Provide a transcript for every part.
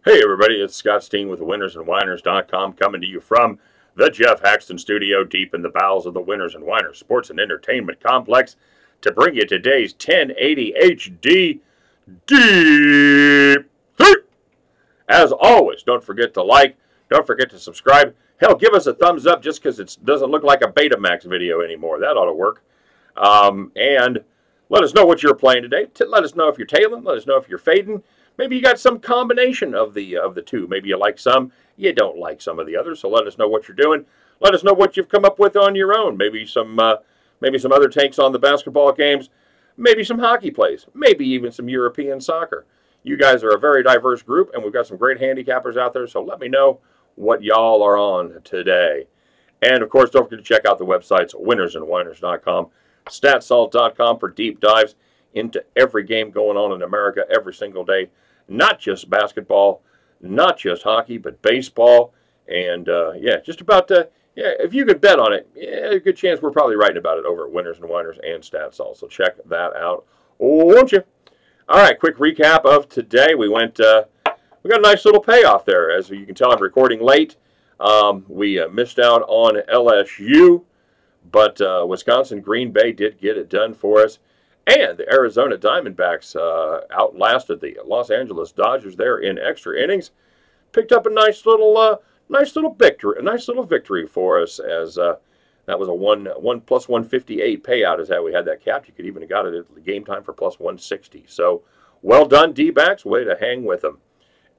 Hey everybody, it's Scott Steen with winnersandwhiners.com coming to you from the Jeff Haxton studio deep in the bowels of the Winners and Whiners Sports and Entertainment Complex to bring you today's 1080 HD Deep-3. As always, don't forget to like, don't forget to subscribe. Hell, give us a thumbs up just because it doesn't look like a Betamax video anymore. That ought to work. And let us know what you're playing today. Let us know if you're tailing. Let us know if you're fading. Maybe you got some combination of the two. Maybe you like some, you don't like some of the others. So let us know what you're doing. Let us know what you've come up with on your own. Maybe some other takes on the basketball games. Maybe some hockey plays. Maybe even some European soccer. You guys are a very diverse group, and we've got some great handicappers out there. So let me know what y'all are on today. And of course, don't forget to check out the websites winnersandwhiners.com, statsalt.com for deep dives into every game going on in America every single day. Not just basketball, not just hockey, but baseball. And, just about, if you could bet on it, a good chance we're probably writing about it over at Winners and Whiners and StatSalt. So check that out, won't you? All right, quick recap of today. We got a nice little payoff there. As you can tell, I'm recording late. We missed out on LSU, but Wisconsin Green Bay did get it done for us. And the Arizona Diamondbacks outlasted the Los Angeles Dodgers there in extra innings. Picked up a nice little victory for us, as that was a 1 plus 158 payout is how we had that capped. You could even have got it at the game time for plus 160. So well done, D-backs. Way to hang with them.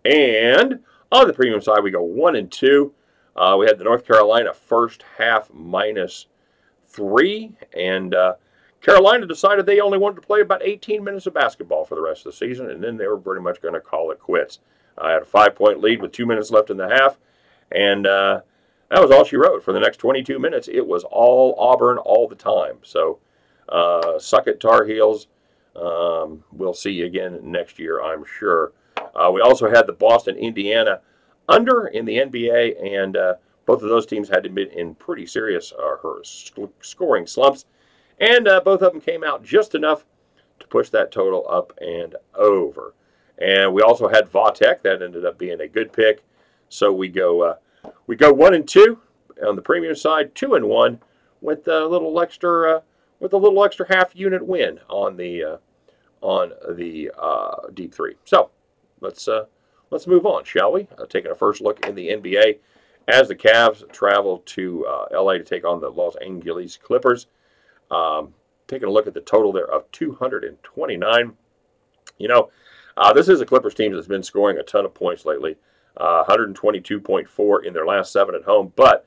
And on the premium side, we go 1-2. We had the North Carolina first half -3, and Carolina decided they only wanted to play about 18 minutes of basketball for the rest of the season, and then they were pretty much going to call it quits. I had a 5-point lead with 2 minutes left in the half, and that was all she wrote. For the next 22 minutes, it was all Auburn all the time. So suck it, Tar Heels. We'll see you again next year, I'm sure. We also had the Boston, Indiana under in the NBA, and both of those teams had to be in pretty serious scoring slumps. And both of them came out just enough to push that total up and over. And we also had Vautech. That ended up being a good pick. So we go 1-2 on the premium side, 2-1 with a little extra half unit win on the Deep-3. So let's move on, shall we? Taking a first look in the NBA as the Cavs travel to LA to take on the Los Angeles Clippers. Taking a look at the total there of 229. This is a Clippers team that's been scoring a ton of points lately. 122.4 in their last 7 at home, but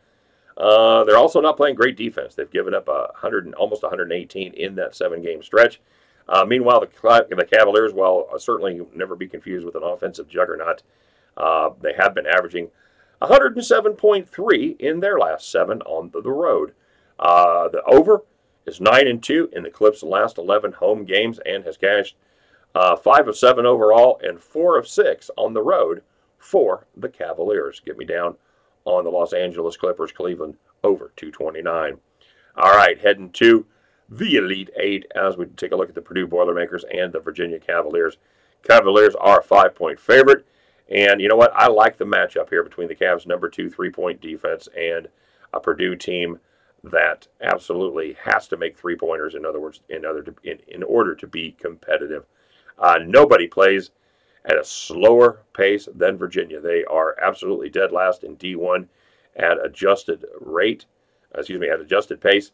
they're also not playing great defense. They've given up almost 118 in that 7-game stretch. Meanwhile, the Cavaliers, while certainly never be confused with an offensive juggernaut, they have been averaging 107.3 in their last 7 on the road. The over is 9-2 in the Clips' last 11 home games and has cashed 5 of 7 overall and 4 of 6 on the road for the Cavaliers. Get me down on the Los Angeles Clippers, Cleveland, over 229. All right, heading to the Elite 8 as we take a look at the Purdue Boilermakers and the Virginia Cavaliers. Cavaliers are a 5-point favorite, and you know what? I like the matchup here between the Cavs' number 2 3-point defense and a Purdue team that absolutely has to make 3-pointers, in other words, in order to be competitive. Nobody plays at a slower pace than Virginia. They are absolutely dead last in D1 at adjusted pace.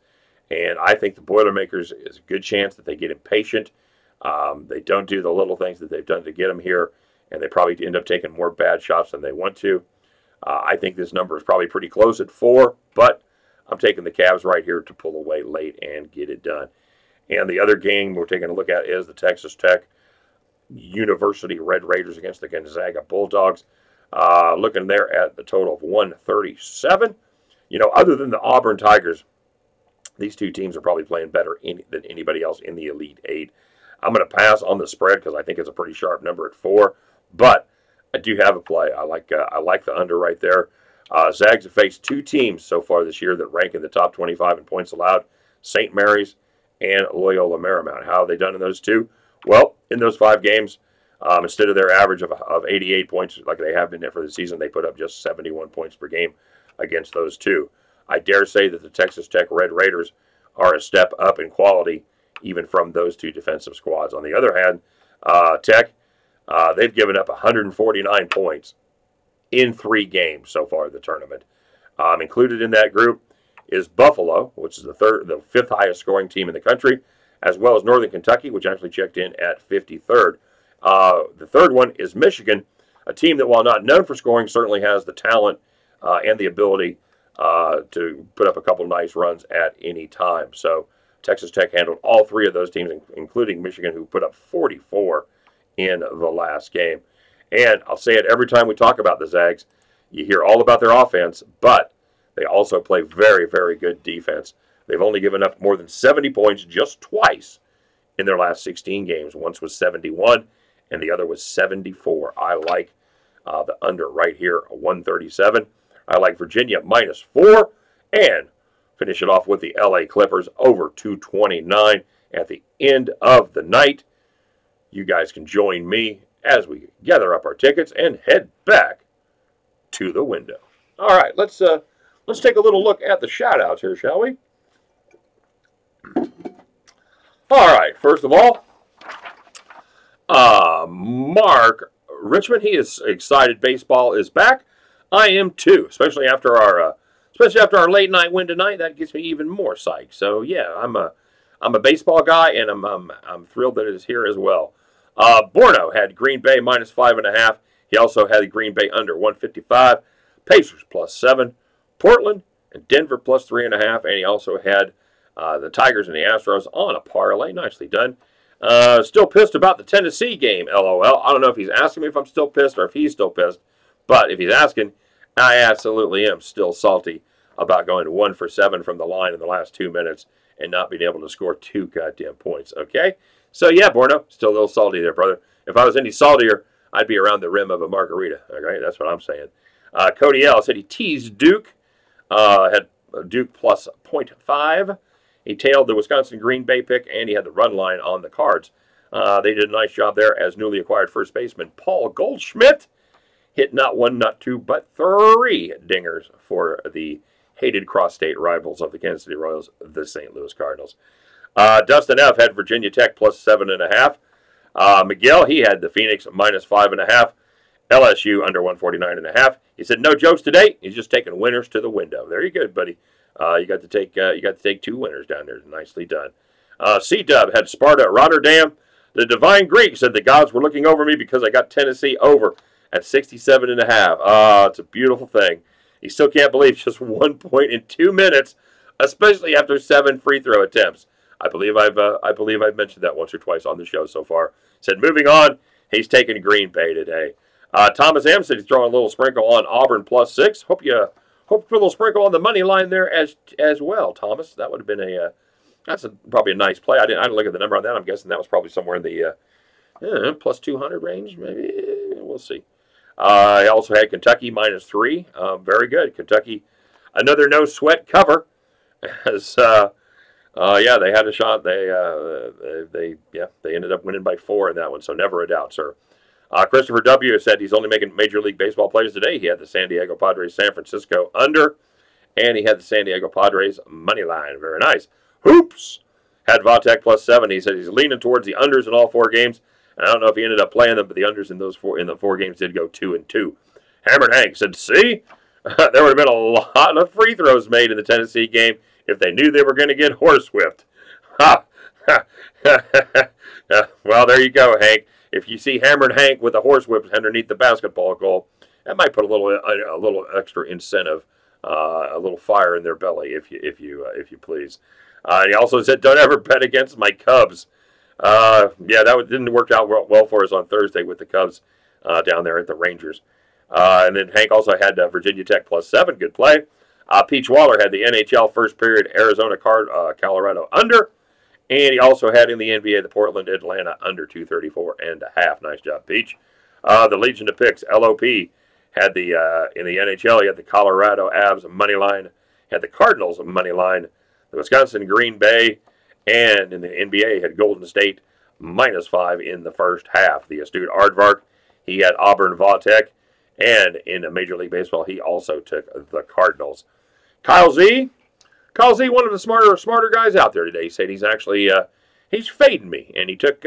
And I think the Boilermakers is a good chance that they get impatient. They don't do the little things that they've done to get them here, and they probably end up taking more bad shots than they want to. I think this number is probably pretty close at 4, but I'm taking the Cavs right here to pull away late and get it done. And the other game we're taking a look at is the Texas Tech University Red Raiders against the Gonzaga Bulldogs. Looking there at the total of 137. Other than the Auburn Tigers, these two teams are probably playing better than anybody else in the Elite 8. I'm going to pass on the spread because I think it's a pretty sharp number at 4, but I do have a play. I like the under right there. Zags have faced 2 teams so far this year that rank in the top 25 in points allowed, St. Mary's and Loyola Marymount. How have they done in those 2? Well, in those 5 games, Instead of their average of 88 points like they have been there for the season, they put up just 71 points per game against those two. I dare say that the Texas Tech Red Raiders are a step up in quality even from those two defensive squads. On the other hand, Tech, they've given up 149 points in 3 games so far in the tournament. Included in that group is Buffalo, which is the 5th highest scoring team in the country, as well as Northern Kentucky, which actually checked in at 53rd. The third one is Michigan, a team that, while not known for scoring, certainly has the talent and the ability to put up a couple nice runs at any time. So Texas Tech handled all 3 of those teams, including Michigan, who put up 44 in the last game. And I'll say it every time we talk about the Zags, you hear all about their offense, but they also play very, very good defense. They've only given up more than 70 points just twice in their last 16 games. Once was 71, and the other was 74. I like the under right here, 137. I like Virginia -4, and finish it off with the LA Clippers over 229 at the end of the night. You guys can join me as we gather up our tickets and head back to the window. All right, let's take a little look at the shout-outs here, shall we? All right, first of all, Mark Richmond, he is excited baseball is back. I am too, especially after our late night win tonight. That gets me even more psyched. So yeah, I'm a baseball guy, and I'm thrilled that it is here as well. Borno had Green Bay -5.5. He also had Green Bay under 155. Pacers +7. Portland and Denver +3.5. And he also had the Tigers and the Astros on a parlay. Nicely done. Still pissed about the Tennessee game, LOL. I don't know if he's asking me if I'm still pissed or if he's still pissed. But if he's asking, I absolutely am still salty about going 1 for 7 from the line in the last 2 minutes and not being able to score 2 goddamn points, okay? So, yeah, Borno, still a little salty there, brother. If I was any saltier, I'd be around the rim of a margarita, okay? That's what I'm saying. Cody L. said he teased Duke, had Duke +0.5. He tailed the Wisconsin Green Bay pick, and he had the run line on the cards. They did a nice job there as newly acquired first baseman Paul Goldschmidt hit not 1, not 2, but 3 dingers for the hated cross-state rivals of the Kansas City Royals, the St. Louis Cardinals. Dustin F. had Virginia Tech +7.5. Miguel, he had the Phoenix -5.5. LSU under 149.5. He said no jokes today. He's just taking winners to the window. There you go, buddy. You got to take 2 winners down there. Nicely done. C-Dub had Sparta at Rotterdam. The Divine Greek said the gods were looking over me because I got Tennessee over at 67.5. It's a beautiful thing. He still can't believe just 1 point in 2 minutes, especially after 7 free throw attempts. I believe I've mentioned that once or twice on the show so far. Said moving on, he's taking Green Bay today. Thomas M said he's throwing a little sprinkle on Auburn +6. Hope you put a little sprinkle on the money line there as well, Thomas. That would have been probably a nice play. I didn't look at the number on that. I'm guessing that was probably somewhere in the +200 range, maybe. We'll see. I also had Kentucky -3. Very good. Kentucky, another no sweat cover. As they had a shot. They ended up winning by 4 in that one. So never a doubt, sir. Christopher W. said he's only making Major League Baseball plays today. He had the San Diego Padres San Francisco under, and he had the San Diego Padres money line. Very nice. Hoops had Vatek +7. He said he's leaning towards the unders in all 4 games. And I don't know if he ended up playing them, but the unders in the 4 games did go 2-2. Hammered Hank said, "See, there would have been a lot of free throws made in the Tennessee game if they knew they were going to get horsewhipped." Ha! Well, there you go, Hank. If you see Hammered Hank with a horsewhip underneath the basketball goal, that might put a little extra incentive, a little fire in their belly, if you please. He also said, "Don't ever bet against my Cubs." That didn't work out well for us on Thursday with the Cubs down there at the Rangers. And then Hank also had Virginia Tech +7. Good play. Peach Waller had the NHL first period Arizona Colorado under. And he also had in the NBA the Portland Atlanta under 234.5. Nice job, Peach. The Legion of Picks, LOP, had the in the NHL, he had the Colorado Avs money line, had the Cardinals money line, the Wisconsin Green Bay, and in the NBA had Golden State -5 in the first half. The astute Aardvark, he had Auburn Vautech, and in Major League Baseball, he also took the Cardinals. Kyle Z, one of the smarter guys out there today, said he's actually he's fading me, and he took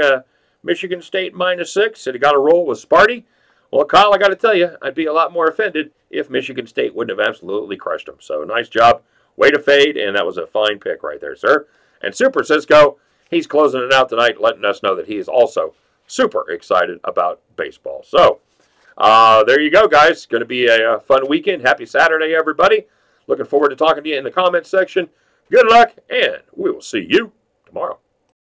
Michigan State -6, and he got a roll with Sparty. Well, Kyle, I got to tell you, I'd be a lot more offended if Michigan State wouldn't have absolutely crushed him. So nice job, way to fade, and that was a fine pick right there, sir. And Super Cisco, he's closing it out tonight, letting us know that he is also super excited about baseball. So there you go, guys. Going to be a fun weekend. Happy Saturday, everybody. Looking forward to talking to you in the comments section. Good luck, and we will see you tomorrow.